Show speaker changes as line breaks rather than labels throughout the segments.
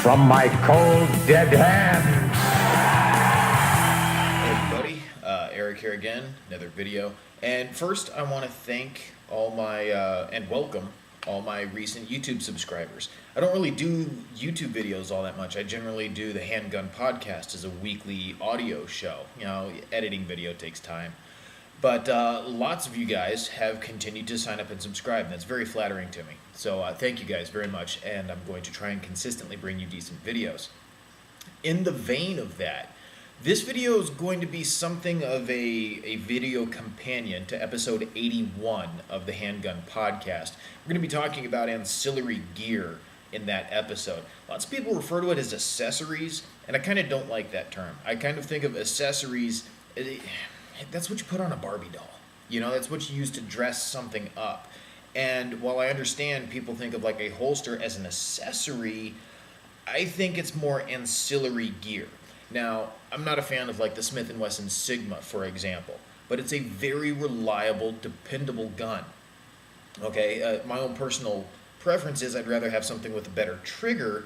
from my cold, dead hands.
Hey everybody, Eric here again, another video. And first I want to thank all my, and welcome all my recent YouTube subscribers. I don't really do YouTube videos all that much. I generally do the Handgun Podcast as a weekly audio show. You know, editing video takes time. But lots of you guys have continued to sign up and subscribe, and that's very flattering to me. So thank you guys very much, and I'm going to try and consistently bring you decent videos. In the vein of that, this video is going to be something of a video companion to episode 81 of the Handgun Podcast. We're going to be talking about ancillary gear in that episode. Lots of people refer to it as accessories, and I kind of don't like that term. I kind of think of accessories... That's what you put on a Barbie doll. You know, that's what you use to dress something up. And while I understand people think of like a holster as an accessory, I think it's more ancillary gear. Now, I'm not a fan of like the Smith & Wesson Sigma, for example, but it's a very reliable, dependable gun. Okay, my own personal preference is I'd rather have something with a better trigger,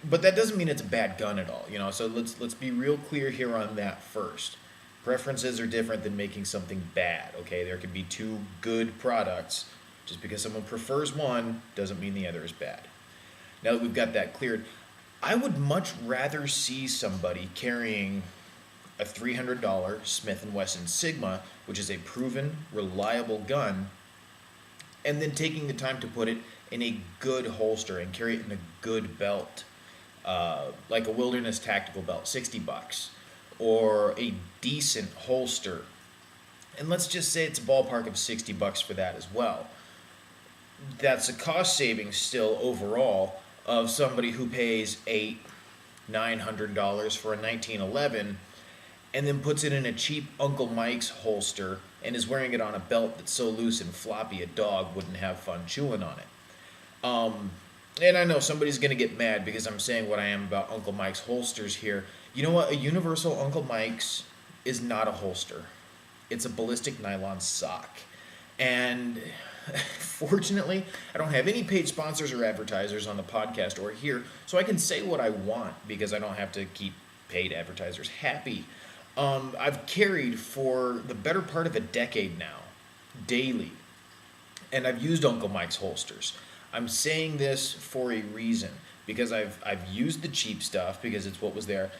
but that doesn't mean it's a bad gun at all. You know, so let's be real clear here on that first. Preferences are different than making something bad, okay? There could be two good products. Just because someone prefers one doesn't mean the other is bad. Now that we've got that cleared, I would much rather see somebody carrying a $300 Smith & Wesson Sigma, which is a proven, reliable gun, and then taking the time to put it in a good holster and carry it in a good belt, like a Wilderness Tactical belt, $60. Or a decent holster, and let's just say it's a ballpark of $60 for that as well. That's a cost savings still overall of somebody who pays $800-900 for a 1911 and then puts it in a cheap Uncle Mike's holster and is wearing it on a belt that's so loose and floppy a dog wouldn't have fun chewing on it. And I know somebody's going to get mad because I'm saying what I am about Uncle Mike's holsters here. You know what? A universal Uncle Mike's is not a holster. It's a ballistic nylon sock. And fortunately, I don't have any paid sponsors or advertisers on the podcast or here, so I can say what I want because I don't have to keep paid advertisers happy. I've carried for the better part of a decade now, daily, and I've used Uncle Mike's holsters. I'm saying this for a reason because I've used the cheap stuff because it's what was there,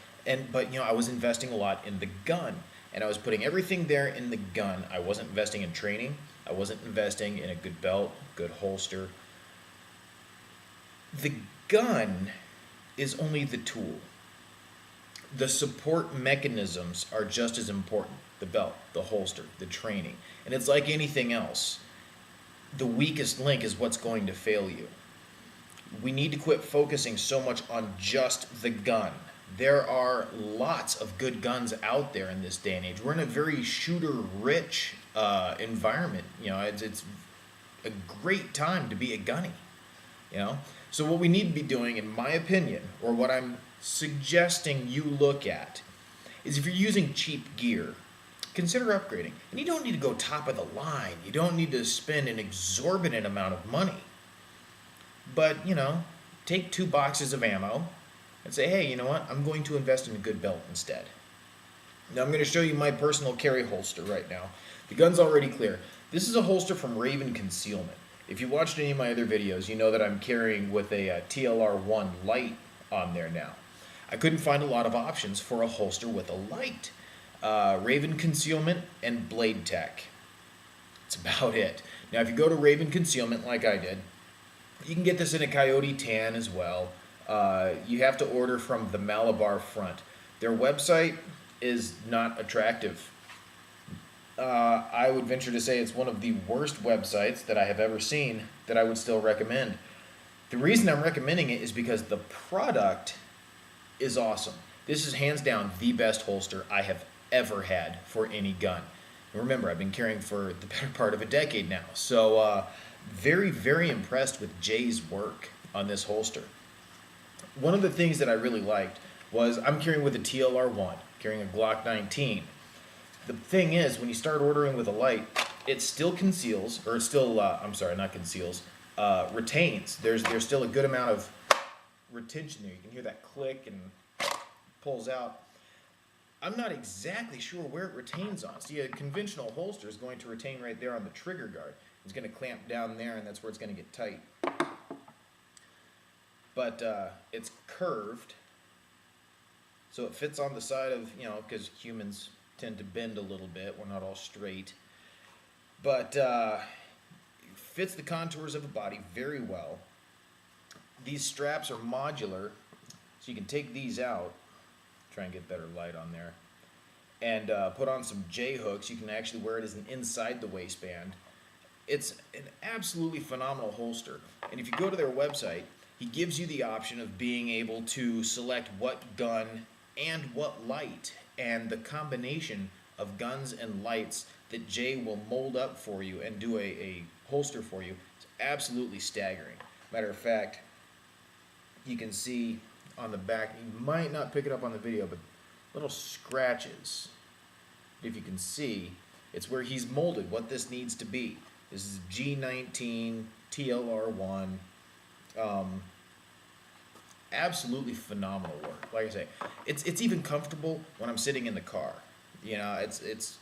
but you know I was investing a lot in the gun, and I was putting everything there in the gun. I wasn't investing in training. I wasn't investing in a good belt, good holster. The gun is only the tool. The support mechanisms are just as important. The belt, the holster, the training, and it's like anything else. The weakest link is what's going to fail you. We need to quit focusing so much on just the gun. There are lots of good guns out there in this day and age. We're in a very shooter-rich environment. You know, it's a great time to be a gunny. You know, so what we need to be doing, in my opinion, or what I'm suggesting you look at, is if you're using cheap gear, consider upgrading. And you don't need to go top of the line. You don't need to spend an exorbitant amount of money. But, you know, take 2 boxes of ammo and say, hey, you know what? I'm going to invest in a good belt instead. Now, I'm going to show you my personal carry holster right now. The gun's already clear. This is a holster from Raven Concealment. If you watched any of my other videos, you know that I'm carrying with a TLR1 light on there now. I couldn't find a lot of options for a holster with a light. Raven Concealment and Blade Tech. That's about it. Now, if you go to Raven Concealment like I did, you can get this in a Coyote Tan as well. You have to order from the Malabar front. Their website is not attractive. I would venture to say it's one of the worst websites that I have ever seen that I would still recommend. The reason I'm recommending it is because the product is awesome. This is hands down the best holster I have ever had for any gun. And remember, I've been carrying for the better part of a decade now. So very, very impressed with Jay's work on this holster. One of the things that I really liked was I'm carrying with a TLR1, carrying a Glock 19. The thing is, when you start ordering with a light, it still conceals, or it still, retains. There's still a good amount of retention there. You can hear that click and pulls out. I'm not exactly sure where it retains on. See, a conventional holster is going to retain right there on the trigger guard. It's going to clamp down there, and that's where it's going to get tight. But it's curved, so it fits on the side of, because humans tend to bend a little bit. We're not all straight. But it fits the contours of a body very well. These straps are modular, so you can take these out. Try and get better light on there, and put on some J-hooks. You can actually wear it as an inside the waistband. It's an absolutely phenomenal holster, and if you go to their website, he gives you the option of being able to select what gun and what light, and the combination of guns and lights that Jay will mold up for you and do a holster for you is absolutely staggering. Matter of fact, you can see on the back, you might not pick it up on the video, but little scratches. If you can see, it's where he's molded what this needs to be. This is G19 TLR1. Absolutely phenomenal work. Like I say, it's even comfortable when I'm sitting in the car. It's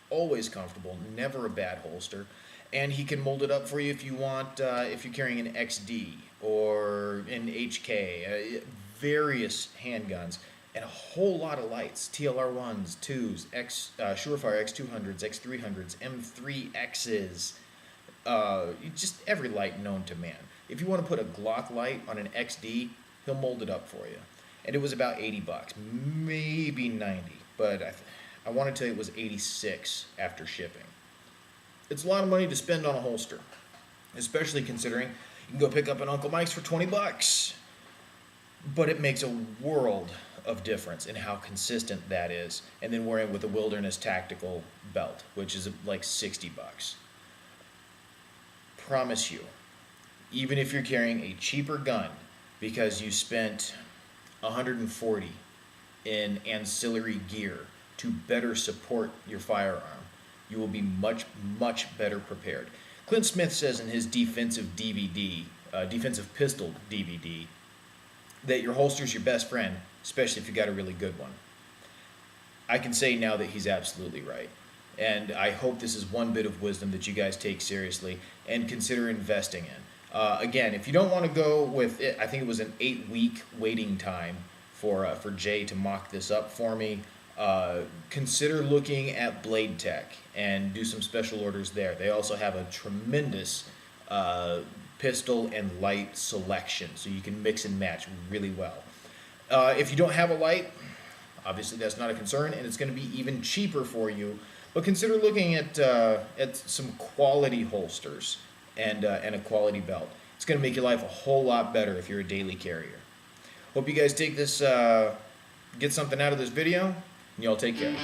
always comfortable, never a bad holster. And he can mold it up for you if you want, if you're carrying an XD or an HK, various handguns, and a whole lot of lights, TLR1s, 2s, Surefire X200s, X300s, M3Xs, just every light known to man. If you want to put a Glock light on an XD, he'll mold it up for you. And it was about $80, maybe 90, but I want to tell you it was 86 after shipping. It's a lot of money to spend on a holster, especially considering you can go pick up an Uncle Mike's for $20. But it makes a world of difference in how consistent that is. And then wearing with a Wilderness Tactical belt, which is like $60. Promise you, even if you're carrying a cheaper gun because you spent $140 in ancillary gear to better support your firearm, you will be much, much better prepared. Clint Smith says in his defensive pistol DVD, that your holster's your best friend, especially if you got a really good one. I can say now that he's absolutely right. And I hope this is one bit of wisdom that you guys take seriously and consider investing in. Again, if you don't want to go with it, I think it was an 8-week waiting time for Jay to mock this up for me. Consider looking at Blade Tech and do some special orders there. They also have a tremendous pistol and light selection, so you can mix and match really well. If you don't have a light, obviously that's not a concern, and it's going to be even cheaper for you. But consider looking at some quality holsters and a quality belt. It's going to make your life a whole lot better if you're a daily carrier. Hope you guys take this, get something out of this video, and y'all take care.